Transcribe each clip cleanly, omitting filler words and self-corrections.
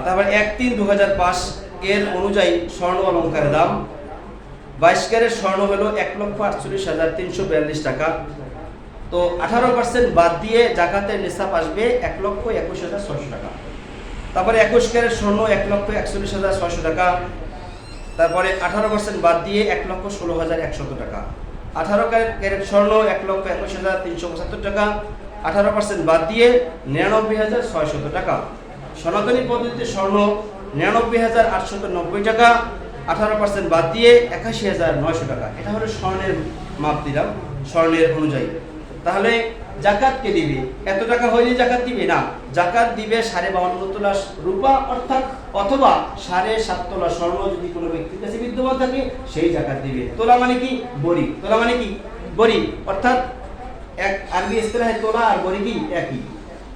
তারপর 1-3-2005 এর অনুযায়ী স্বর্ণ অলঙ্কারের দাম 22 ক্যারেট স্বর্ণ হলো 1,48,342 টাকা। তো 18% বাদ দিয়ে জাকাতের নিসাব আসবে 1,21,600 টাকা। তারপরে 21 ক্যারেট স্বর্ণ 1,41,600 টাকা। তারপরে 18% বাদ দিয়ে 1,16,100 টাকা। 18 ক্যারেট স্বর্ণ 1,21,375 টাকা। 18% বাদ দিয়ে 99,600 টাকা। সনাতনী পদ্ধতিতে স্বর্ণ 99,890 টাকা। 18% বাদ দিয়ে 81,900 টাকা। এটা হলো স্বর্ণের মাপ দিলাম, স্বর্ণের অনুযায়ী। তাহলে জাকাত কে দিবে? এত টাকা হইলে জাকাত দিবে না, জাকাত দিবে 52.5 তোলা রূপা অর্থাৎ অথবা 7.5 তোলা স্বর্ণ যদি কোনো ব্যক্তির কাছে বিদ্যমান থাকে সেই জাকাত দিবে। তোলা মানে কি? বড়ি। তোলা মানে কি? বড়ি অর্থাৎ এক আরবি ইসতিলাহে তোলা আর বড়ি কি একই।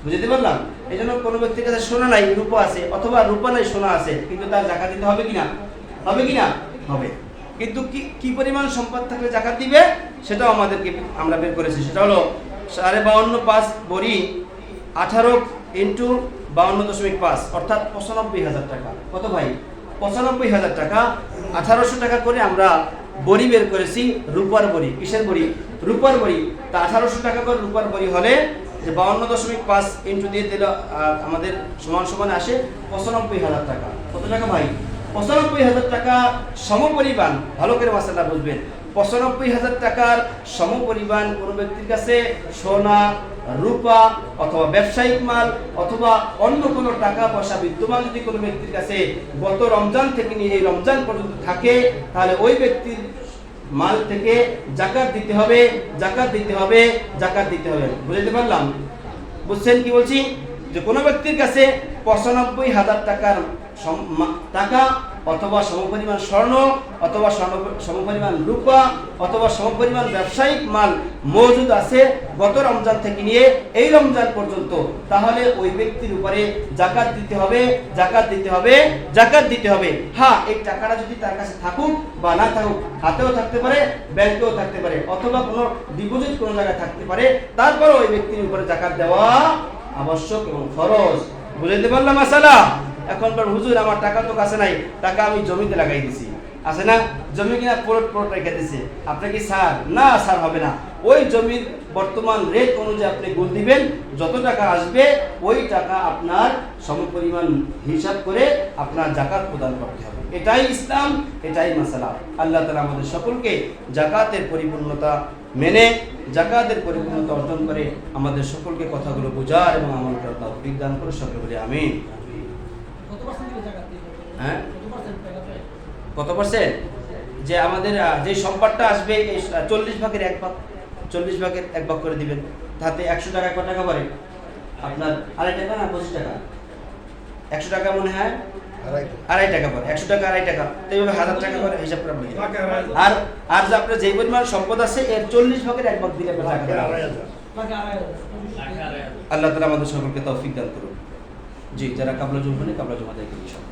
বুঝতে পারলাম? এই জন্য কোনো ব্যক্তির কাছে সোনা নাই, রূপা আছে, অথবা রূপা নাই সোনা আছে, কিন্তু তার জাকাত দিতে হবে কিনা? হবে কিনা? হবে। কিন্তু কি পরিমাণ সম্পদ থাকলে জাকাত দিবে সেটাও আমরা বের করেছি। সেটা হলো 52.5 বড়ি 18 × 52.5 অর্থাৎ 95,000 টাকা। কত ভাই? 95,000 টাকা। 1800 টাকা করে আমরা বড়ি বের করেছি, রূপার বড়ি। কিসের বড়ি? রূপার বড়ি। তা 1800 টাকা করে রূপার বড়ি হলে যে 52.5 ইন্টু দিয়ে দিলে আমাদের সমান আসে 95,000 টাকা। কত টাকা ভাই? 95,000 টাকা সমপরিমাণ। ভালো করে মাসালা বুঝবেন। 95,000 টাকার সমপরিমাণ কোনো ব্যক্তির কাছে সোনা, রূপা অথবা ব্যবসায়িক মাল অথবা অন্য কোনো টাকা পয়সা বিদ্যমান যদি কোনো ব্যক্তির কাছে গত রমজান থেকে নিয়ে এই রমজান পর্যন্ত থাকে, তাহলে ওই ব্যক্তির মাল থেকে জাকাত দিতে হবে, জাকাত দিতে হবে, জাকাত দিতে হবে। বুঝতে পারলাম? বুঝছেন কি বলছি? যে কোনো ব্যক্তির কাছে 95,000 টাকার টাকা অথবা সমপরিমাণ স্বর্ণ অথবা সমপরিমাণ রূপা অথবা সমপরিমাণ ব্যবসায়িক মাল মজুদ আছে গত রমজান থেকে নিয়ে এই রমজান পর্যন্ত, তাহলে ওই ব্যক্তির উপরে জাকাত দিতে হবে, জাকাত দিতে হবে, জাকাত দিতে হবে। হ্যাঁ, এই টাকাটা যদি তার কাছে থাকুক বা না থাকুক, হাতেও থাকতে পারে, ব্যাংকেও থাকতে পারে, অথবা কোনো ডিপোজিট কোনো জায়গায় থাকতে পারে, তারপরে ওই ব্যক্তির উপরে জাকাত দেওয়া আবশ্যক এবং ফরজ। বুঝতে পারলাম মাসালা? এখন হুজুর আমার টাকা তো কাছে নাই, টাকা আমি জমিতে লাগাই দিছি, আছে না? জমি কিনা পুরোট রেখে দিছে, আপনি কি স্যার? না স্যার, হবে না। ওই জমির বর্তমান রেট অনুযায়ী আপনি গুণ দিবেন, যত টাকা আসবে ওই টাকা আপনার সমপরিমাণ হিসাব করে আপনার জাকাত প্রদান করতে হবে। এটাই ইসলাম, এটাই মাসালা। আল্লাহ তাআলা আমাদের সকলকে জাকাতের পরিপূর্ণতা মেনে জাকাতের পরিপূর্ণতা অর্জন করে আমাদের সকলকে কথাগুলো বোঝার এবং আমল করার তৌফিক দান করে। সকলে বলি আমিন। হ্যাঁ, কত পার্সেন্ট? যে আমাদের যে সম্পদটা আসবে এই 40 ভাগের 1 ভাগ, 40 ভাগের 1 ভাগ করে দিবেন। তাতে 100 টাকা কত টাকা পড়ে আপনার? 2.5 টাকা না 25 টাকা? 100 টাকা মনে হয় 2.5 টাকা পড়ে। 100 টাকা 2.5 টাকা, এইভাবে 1000 টাকা করে হিসাব করে আপনি। আর যে আপনার যে পরিমাণ সম্পদ আছে এর 40 ভাগের 1 ভাগ দিলে আপনার টাকা। আল্লাহ তাআলা আমাদের সকলকে তৌফিক দান করুন। জি, যারা কাবলা জুমা নেই কাবলা জুমা দেখে ইনশাআল্লাহ।